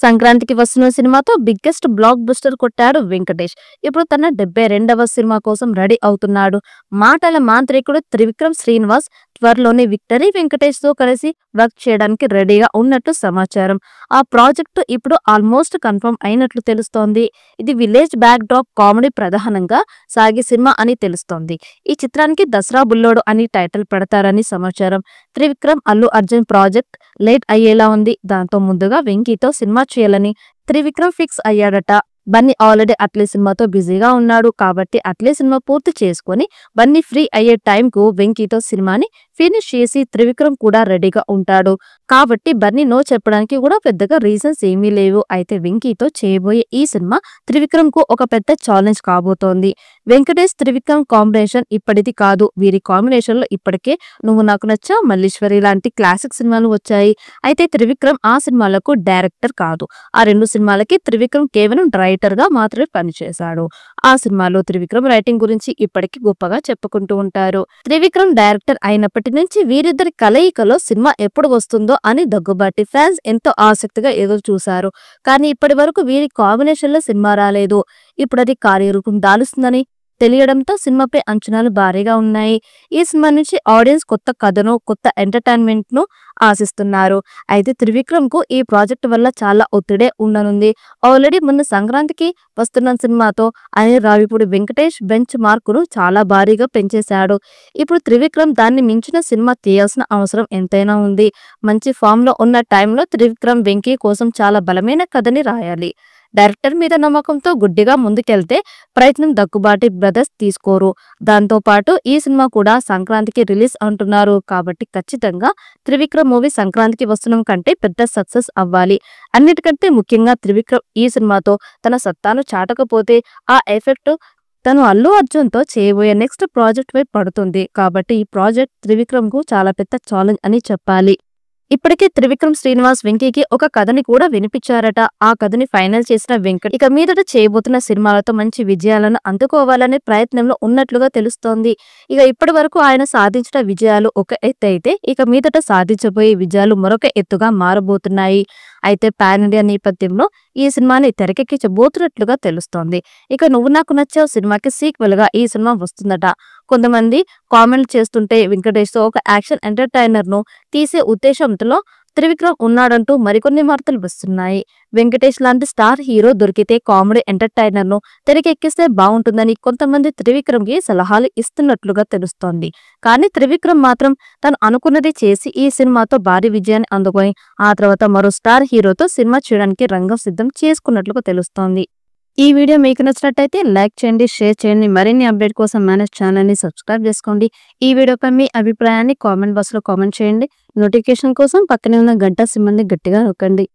సంక్రాంతికి వస్తున్న సినిమాతో బిగ్గెస్ట్ బ్లాక్ బస్టర్ కొట్టాడు వెంకటేష్. ఇప్పుడు తన 72వ సినిమా కోసం రెడీ అవుతున్నాడు. మాటల మాంత్రికుడు త్రివిక్రమ్ శ్రీనివాస్ త్వరలోనే విక్టరీ వెంకటేష్ తో కలిసి వర్క్ చేయడానికి రెడీగా ఉన్నట్లు సమాచారం. ఆ ప్రాజెక్టు ఇప్పుడు ఆల్మోస్ట్ కన్ఫర్మ్ అయినట్లు తెలుస్తోంది. ఇది విలేజ్ బ్యాక్ డ్రాప్ కామెడీ ప్రధానంగా సాగే సినిమా అని తెలుస్తోంది. ఈ చిత్రానికి దసరా బుల్లోడు అని టైటిల్ పెడతారని సమాచారం. త్రివిక్రమ్ అల్లు అర్జున్ ప్రాజెక్ట్ లేట్ అయ్యేలా ఉంది. దాంతో ముందుగా వెంకీతో సినిమా చేయాలని త్రివిక్రమ్ ఫిక్స్ అయ్యాడట. బన్నీ ఆల్రెడీ అట్లీ సినిమాతో బిజీగా ఉన్నాడు కాబట్టి అట్లీ సినిమా పూర్తి చేసుకుని బన్నీ ఫ్రీ అయ్యే టైంకు వెంకీతో సినిమాని ఫినిష్ చేసి త్రివిక్రమ్ కూడా రెడీగా ఉంటాడు. కాబట్టి బన్నీ నో చెప్పడానికి కూడా పెద్దగా రీజన్స్ ఏమీ లేవు. అయితే వెంకీతో చేయబోయే ఈ సినిమా త్రివిక్రమ్ కు ఒక పెద్ద ఛాలెంజ్ కాబోతోంది. వెంకటేష్ త్రివిక్రమ్ కాంబినేషన్ ఇప్పటిది కాదు. వీరి కాంబినేషన్ లో ఇప్పటికే నువ్వు నాకు నచ్చావు, మల్లీశ్వరి లాంటి క్లాసిక్ సినిమాలు వచ్చాయి. అయితే త్రివిక్రమ్ ఆ సినిమాలకు డైరెక్టర్ కాదు. ఆ రెండు సినిమాలకి త్రివిక్రమ్ కేవలం రైటర్ గా మాత్రమే పనిచేశాడు. ఆ సినిమాలో త్రివిక్రమ్ రైటింగ్ గురించి ఇప్పటికీ గొప్పగా చెప్పుకుంటూ ఉంటారు. త్రివిక్రమ్ డైరెక్టర్ అయినప్పటి నుంచి వీరిద్దరి కలయికలో సినిమా ఎప్పుడు వస్తుందో అని దగ్గుబాటి ఫ్యాన్స్ ఎంతో ఆసక్తిగా ఎదురు చూశారు. కానీ ఇప్పటి వరకు వీరి కాంబినేషన్ లో సినిమా రాలేదు. ఇప్పుడు అది కార్యరూపం దాలుస్తుందని తెలియడంతో సినిమాపై అంచనాలు భారీగా ఉన్నాయి. ఈ సినిమా నుంచి ఆడియన్స్ కొత్త కథను, కొత్త ఎంటర్టైన్మెంట్ ను ఆశిస్తున్నారు. అయితే త్రివిక్రమ్ కు ఈ ప్రాజెక్ట్ వల్ల చాలా ఒత్తిడే ఉండనుంది. ఆల్రెడీ మొన్న సంక్రాంతికి వస్తున్న సినిమాతో అనిల్ రావిపూడి వెంకటేష్ బెంచ్ మార్కును చాలా భారీగా పెంచేశాడు. ఇప్పుడు త్రివిక్రమ్ దాన్ని మించిన సినిమా తీయాల్సిన అవసరం ఎంతైనా ఉంది. మంచి ఫామ్ లో ఉన్న టైంలో త్రివిక్రమ్ వెంకీ కోసం చాలా బలమైన కథని రాయాలి. డైరెక్టర్ మీద నమ్మకంతో గుడ్డిగా ముందుకెళ్తే ప్రయత్నం దగ్గుబాటి బ్రదర్స్ తీసుకోరు. దాంతో పాటు ఈ సినిమా కూడా సంక్రాంతికి రిలీజ్ అంటున్నారు. కాబట్టి ఖచ్చితంగా త్రివిక్రమ్ మూవీ సంక్రాంతికి వస్తున్న కంటే పెద్ద సక్సెస్ అవ్వాలి. అన్నిటికంటే ముఖ్యంగా త్రివిక్రమ్ ఈ సినిమాతో తన సత్తాను చాటకపోతే ఆ ఎఫెక్ట్ తను అల్లు అర్జున్ తో చేయబోయే నెక్స్ట్ ప్రాజెక్ట్ పై పడుతుంది. కాబట్టి ఈ ప్రాజెక్ట్ త్రివిక్రమ్ కు చాలా పెద్ద ఛాలెంజ్ అని చెప్పాలి. ఇప్పటికే త్రివిక్రమ్ శ్రీనివాస్ వెంకీకి ఒక కథని కూడా వినిపించారట. ఆ కథని ఫైనల్ చేసిన వెంకట్ ఇక మీదట చేయబోతున్న సినిమాలతో మంచి విజయాలను అందుకోవాలనే ప్రయత్నంలో ఉన్నట్లుగా తెలుస్తోంది. ఇక ఇప్పటి వరకు ఆయన సాధించిన విజయాలు ఒక ఎత్తు అయితే ఇక మీదట సాధించబోయే విజయాలు మరొక ఎత్తుగా మారబోతున్నాయి. అయితే పాన్ ఇండియా నేపథ్యంలో ఈ సినిమాని తెరకెక్కించబోతున్నట్లుగా తెలుస్తోంది. ఇక నువ్వు నాకు నచ్చావు సినిమాకి సీక్వెల్ గా ఈ సినిమా వస్తుందట. కొంతమంది కామెంట్ చేస్తుంటే వెంకటేష్ తో ఒక యాక్షన్ ఎంటర్టైనర్ ను తీసే ఉద్దేశంతో త్రివిక్రమ్ ఉన్నాడంటూ మరికొన్ని వార్తలు వస్తున్నాయి. వెంకటేష్ లాంటి స్టార్ హీరో దొరికితే కామెడీ ఎంటర్టైనర్ ను తెరకెక్కిస్తే బాగుంటుందని కొంతమంది త్రివిక్రమ్ కి సలహాలు ఇస్తున్నట్లుగా తెలుస్తోంది. కానీ త్రివిక్రమ్ మాత్రం తను అనుకున్నది చేసి ఈ సినిమాతో భారీ విజయాన్ని అందుకొని ఆ తర్వాత మరో స్టార్ హీరోతో సినిమా చేయడానికి రంగం సిద్ధం చేసుకున్నట్లుగా తెలుస్తోంది. ఈ వీడియో మీకు నచ్చినట్టయితే లైక్ చేయండి, షేర్ చేయండి. మరిన్ని అప్డేట్ కోసం మన ఛానల్ ని సబ్స్క్రైబ్ చేసుకోండి. ఈ వీడియోపై మీ అభిప్రాయాన్ని కామెంట్ బాక్స్ లో కామెంట్ చేయండి. నోటిఫికేషన్ కోసం పక్కనే ఉన్న గంట సింబల్ ని గట్టిగా నొక్కండి.